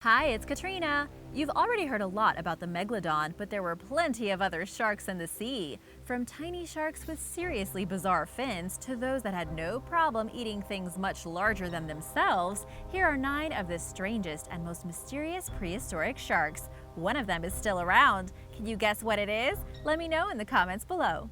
Hi, it's Katrina. You've already heard a lot about the megalodon, but there were plenty of other sharks in the sea. From tiny sharks with seriously bizarre fins to those that had no problem eating things much larger than themselves, here are 9 of the strangest and most mysterious prehistoric sharks. One of them is still around. Can you guess what it is? Let me know in the comments below.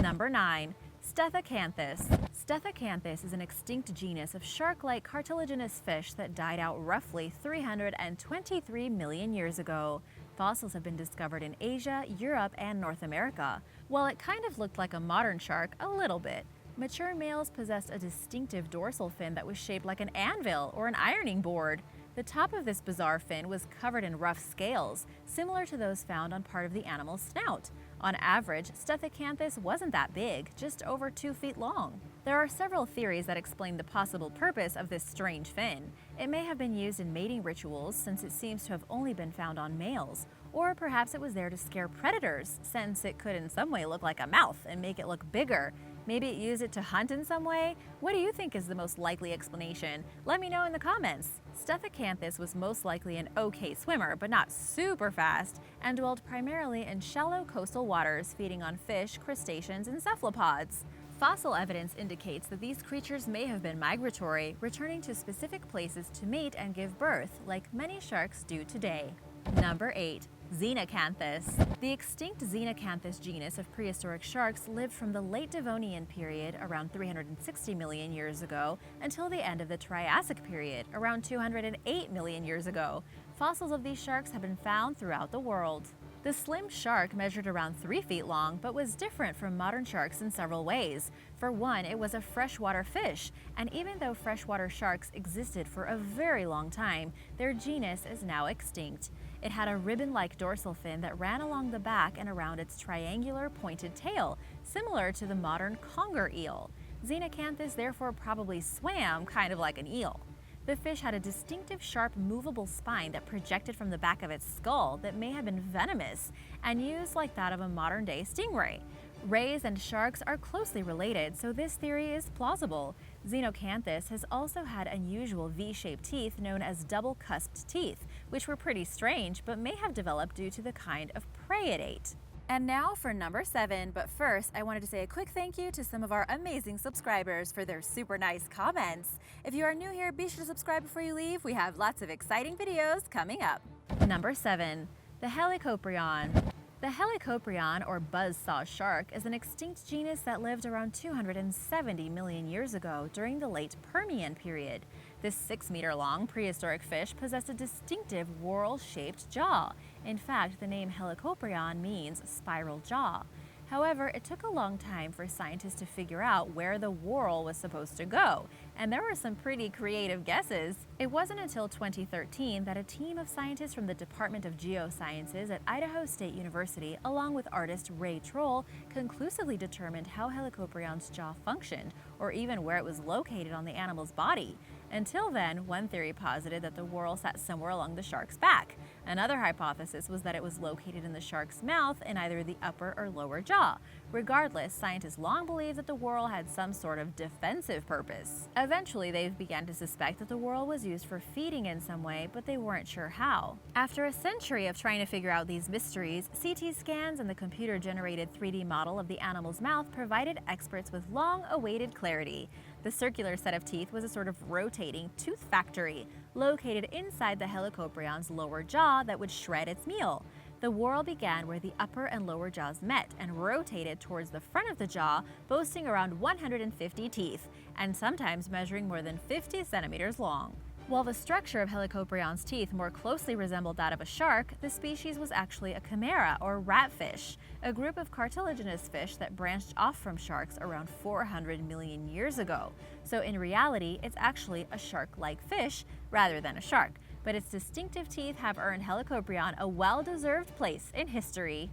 Number 9. Steff Acanthus. Steff Acanthus is an extinct genus of shark-like cartilaginous fish that died out roughly 323 million years ago. Fossils have been discovered in Asia, Europe, and North America. While it kind of looked like a modern shark, a little bit. Mature males possessed a distinctive dorsal fin that was shaped like an anvil or an ironing board. The top of this bizarre fin was covered in rough scales, similar to those found on part of the animal's snout. On average, Steff Acanthus wasn't that big, just over 2 feet long. There are several theories that explain the possible purpose of this strange fin. It may have been used in mating rituals since it seems to have only been found on males, or perhaps it was there to scare predators since it could in some way look like a mouth and make it look bigger. Maybe it used it to hunt in some way? What do you think is the most likely explanation? Let me know in the comments. Steff Acanthus was most likely an okay swimmer, but not super fast, and dwelled primarily in shallow coastal waters, feeding on fish, crustaceans, and cephalopods. Fossil evidence indicates that these creatures may have been migratory, returning to specific places to mate and give birth, like many sharks do today. Number 8. Xenacanthus. The extinct Xenacanthus genus of prehistoric sharks lived from the late Devonian period, around 360 million years ago, until the end of the Triassic period, around 208 million years ago. Fossils of these sharks have been found throughout the world. The slim shark measured around 3 feet long, but was different from modern sharks in several ways. For one, it was a freshwater fish, and even though freshwater sharks existed for a very long time, their genus is now extinct. It had a ribbon-like dorsal fin that ran along the back and around its triangular pointed tail, similar to the modern conger eel. Xenacanthus therefore probably swam kind of like an eel. The fish had a distinctive sharp movable spine that projected from the back of its skull that may have been venomous and used like that of a modern-day stingray. Rays and sharks are closely related, so this theory is plausible. Xenacanthus has also had unusual V-shaped teeth known as double-cusped teeth, which were pretty strange but may have developed due to the kind of prey it ate. And now for number 7, but first I wanted to say a quick thank you to some of our amazing subscribers for their super nice comments. If you are new here, be sure to subscribe before you leave. We have lots of exciting videos coming up. Number 7. The Helicoprion. The Helicoprion, or buzzsaw shark, is an extinct genus that lived around 270 million years ago during the late Permian period. This 6-meter-long prehistoric fish possessed a distinctive whorl-shaped jaw. In fact, the name Helicoprion means spiral jaw. However, it took a long time for scientists to figure out where the whorl was supposed to go, and there were some pretty creative guesses. It wasn't until 2013 that a team of scientists from the Department of Geosciences at Idaho State University, along with artist Ray Troll, conclusively determined how Helicoprion's jaw functioned, or even where it was located on the animal's body. Until then, one theory posited that the whorl sat somewhere along the shark's back. Another hypothesis was that it was located in the shark's mouth in either the upper or lower jaw. Regardless, scientists long believed that the whorl had some sort of defensive purpose. Eventually, they began to suspect that the whorl was used for feeding in some way, but they weren't sure how. After a century of trying to figure out these mysteries, CT scans and the computer-generated 3D model of the animal's mouth provided experts with long-awaited clarity. The circular set of teeth was a sort of rotating tooth factory, located inside the Helicoprion's lower jaw that would shred its meal. The whorl began where the upper and lower jaws met and rotated towards the front of the jaw, boasting around 150 teeth, and sometimes measuring more than 50 centimeters long. While the structure of Helicoprion's teeth more closely resembled that of a shark, the species was actually a chimera, or ratfish, a group of cartilaginous fish that branched off from sharks around 400 million years ago. So in reality, it's actually a shark-like fish rather than a shark. But its distinctive teeth have earned Helicoprion a well-deserved place in history.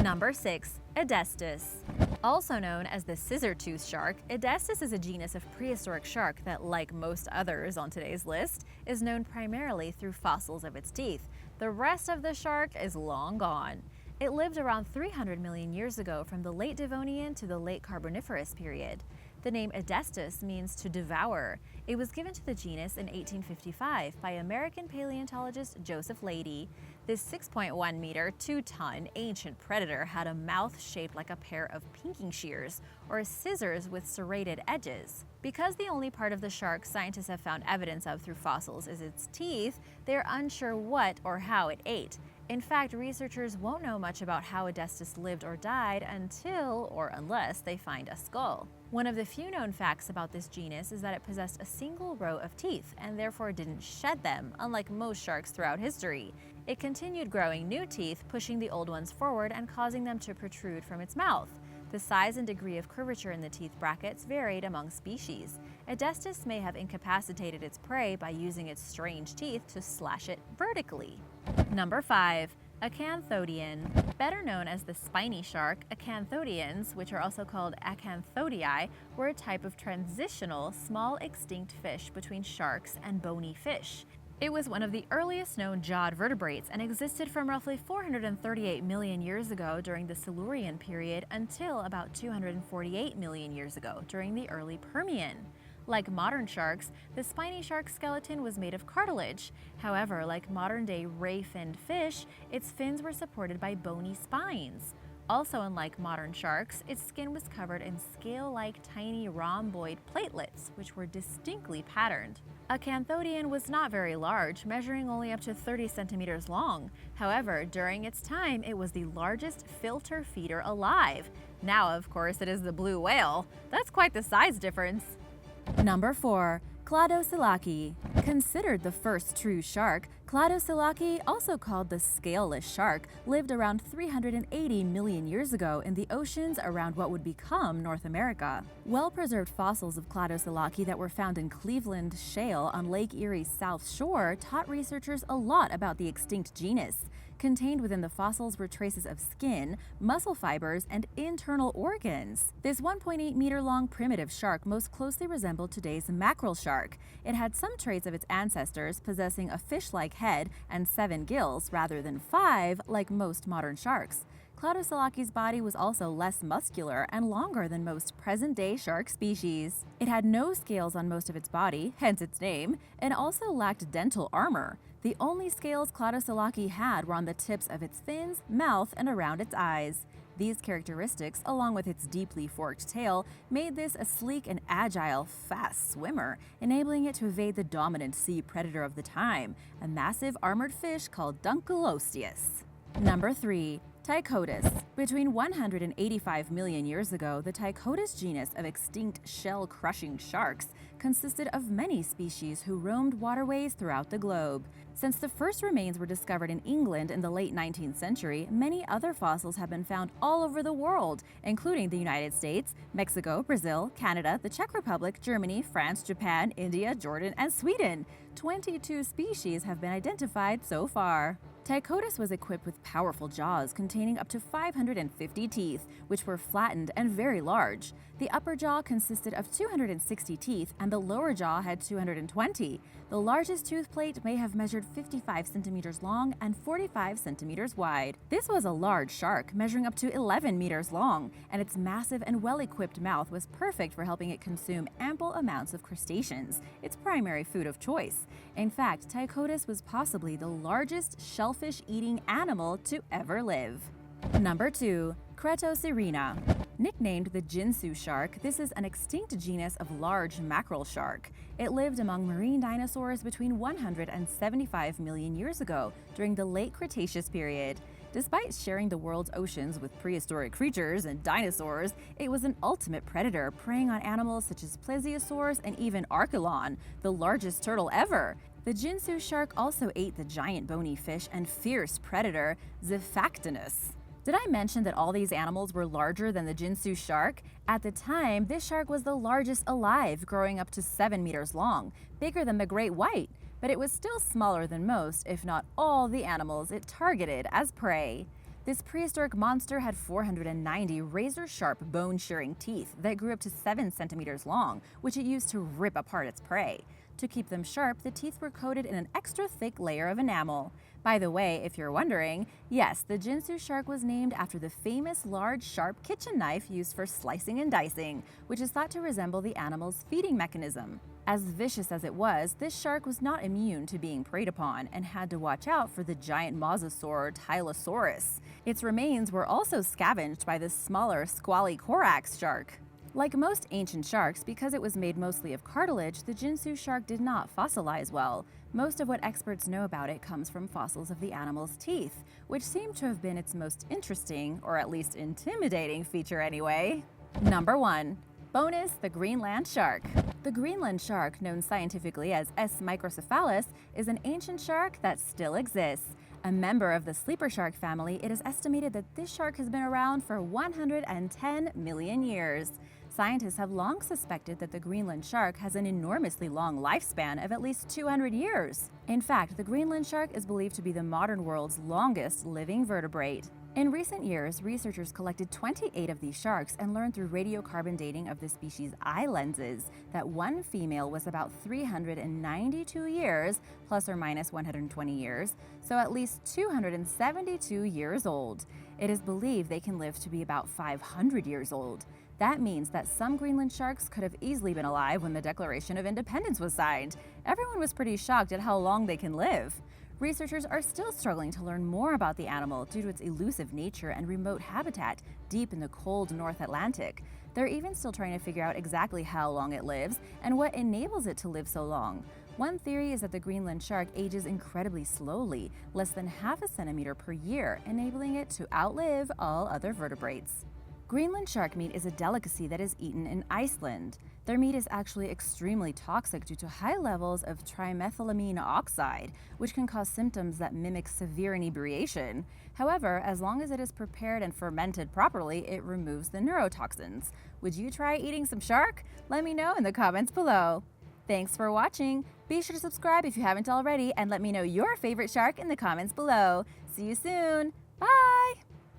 Number 6. Destice. Also known as the scissor-tooth shark, Destice is a genus of prehistoric shark that, like most others on today's list, is known primarily through fossils of its teeth. The rest of the shark is long gone. It lived around 300 million years ago from the late Devonian to the late Carboniferous period. The name Destice means to devour. It was given to the genus in 1855 by American paleontologist Joseph Leidy. This 6.1 meter, 2-ton ancient predator had a mouth shaped like a pair of pinking shears, or scissors with serrated edges. Because the only part of the shark scientists have found evidence of through fossils is its teeth, they are unsure what or how it ate. In fact, researchers won't know much about how Destice lived or died until, or unless, they find a skull. One of the few known facts about this genus is that it possessed a single row of teeth and therefore didn't shed them, unlike most sharks throughout history. It continued growing new teeth, pushing the old ones forward and causing them to protrude from its mouth. The size and degree of curvature in the teeth brackets varied among species. Destice may have incapacitated its prey by using its strange teeth to slash it vertically. Number 5. Acanthodian. Better known as the spiny shark, acanthodians, which are also called acanthodii, were a type of transitional, small extinct fish between sharks and bony fish. It was one of the earliest known jawed vertebrates and existed from roughly 438 million years ago during the Silurian period until about 248 million years ago during the early Permian. Like modern sharks, the spiny shark skeleton was made of cartilage. However, like modern-day ray-finned fish, its fins were supported by bony spines. Also unlike modern sharks, its skin was covered in scale-like tiny rhomboid platelets, which were distinctly patterned. Acanthodian was not very large, measuring only up to 30 centimeters long. However, during its time, it was the largest filter feeder alive. Now, of course, it is the blue whale. That's quite the size difference. Number 4. Cladosilaki. Considered the first true shark, Cladosilaki, also called the scaleless shark, lived around 380 million years ago in the oceans around what would become North America. Well-preserved fossils of Cladosilaki that were found in Cleveland Shale on Lake Erie's south shore taught researchers a lot about the extinct genus. Contained within the fossils were traces of skin, muscle fibers, and internal organs. This 1.8 meter long primitive shark most closely resembled today's mackerel shark. It had some traits of its ancestors, possessing a fish-like head and 7 gills rather than 5 like most modern sharks. Cladosilaki's body was also less muscular and longer than most present-day shark species. It had no scales on most of its body, hence its name, and also lacked dental armor. The only scales Cladosilaki had were on the tips of its fins, mouth, and around its eyes. These characteristics, along with its deeply forked tail, made this a sleek and agile, fast swimmer, enabling it to evade the dominant sea predator of the time, a massive armored fish called Dunkelosteus. Number 3. Codis. Between 185 million years ago, the Codis genus of extinct shell-crushing sharks consisted of many species who roamed waterways throughout the globe. Since the first remains were discovered in England in the late 19th century, many other fossils have been found all over the world, including the United States, Mexico, Brazil, Canada, the Czech Republic, Germany, France, Japan, India, Jordan, and Sweden. 22 species have been identified so far. Codis was equipped with powerful jaws containing up to 550 teeth, which were flattened and very large. The upper jaw consisted of 260 teeth and the lower jaw had 220. The largest tooth plate may have measured 55 centimeters long and 45 centimeters wide. This was a large shark, measuring up to 11 meters long, and its massive and well-equipped mouth was perfect for helping it consume ample amounts of crustaceans, its primary food of choice. In fact, Codis was possibly the largest shellfish-eating animal to ever live. Number 2. Cretosirena. Nicknamed the Jinsu shark, this is an extinct genus of large mackerel shark. It lived among marine dinosaurs between 100 and 75 million years ago during the late Cretaceous period. Despite sharing the world's oceans with prehistoric creatures and dinosaurs, it was an ultimate predator, preying on animals such as plesiosaurs and even Archelon, the largest turtle ever. The Jinsu shark also ate the giant bony fish and fierce predator Xenacanthus. Did I mention that all these animals were larger than the Jinsu shark? At the time, this shark was the largest alive, growing up to 7 meters long, bigger than the great white, but it was still smaller than most, if not all, the animals it targeted as prey. This prehistoric monster had 490 razor-sharp bone-shearing teeth that grew up to 7 centimeters long, which it used to rip apart its prey. To keep them sharp, the teeth were coated in an extra thick layer of enamel. By the way, if you're wondering, yes, the Jinsu shark was named after the famous large, sharp kitchen knife used for slicing and dicing, which is thought to resemble the animal's feeding mechanism. As vicious as it was, this shark was not immune to being preyed upon and had to watch out for the giant mosasaur Tylosaurus. Its remains were also scavenged by the smaller, squally Corax shark. Like most ancient sharks, because it was made mostly of cartilage, the Jinsu shark did not fossilize well. Most of what experts know about it comes from fossils of the animal's teeth, which seem to have been its most interesting, or at least intimidating feature anyway. Number 1. Bonus, the Greenland Shark. The Greenland shark, known scientifically as S. microcephalus, is an ancient shark that still exists. A member of the sleeper shark family, it is estimated that this shark has been around for 110 million years. Scientists have long suspected that the Greenland shark has an enormously long lifespan of at least 200 years. In fact, the Greenland shark is believed to be the modern world's longest living vertebrate. In recent years, researchers collected 28 of these sharks and learned through radiocarbon dating of the species' eye lenses that one female was about 392 years, plus or minus 120 years, so at least 272 years old. It is believed they can live to be about 500 years old. That means that some Greenland sharks could have easily been alive when the Declaration of Independence was signed. Everyone was pretty shocked at how long they can live. Researchers are still struggling to learn more about the animal due to its elusive nature and remote habitat deep in the cold North Atlantic. They're even still trying to figure out exactly how long it lives and what enables it to live so long. One theory is that the Greenland shark ages incredibly slowly, less than half a centimeter per year, enabling it to outlive all other vertebrates. Greenland shark meat is a delicacy that is eaten in Iceland. Their meat is actually extremely toxic due to high levels of trimethylamine oxide, which can cause symptoms that mimic severe inebriation. However, as long as it is prepared and fermented properly, it removes the neurotoxins. Would you try eating some shark? Let me know in the comments below. Thanks for watching. Be sure to subscribe if you haven't already, and let me know your favorite shark in the comments below. See you soon. Bye!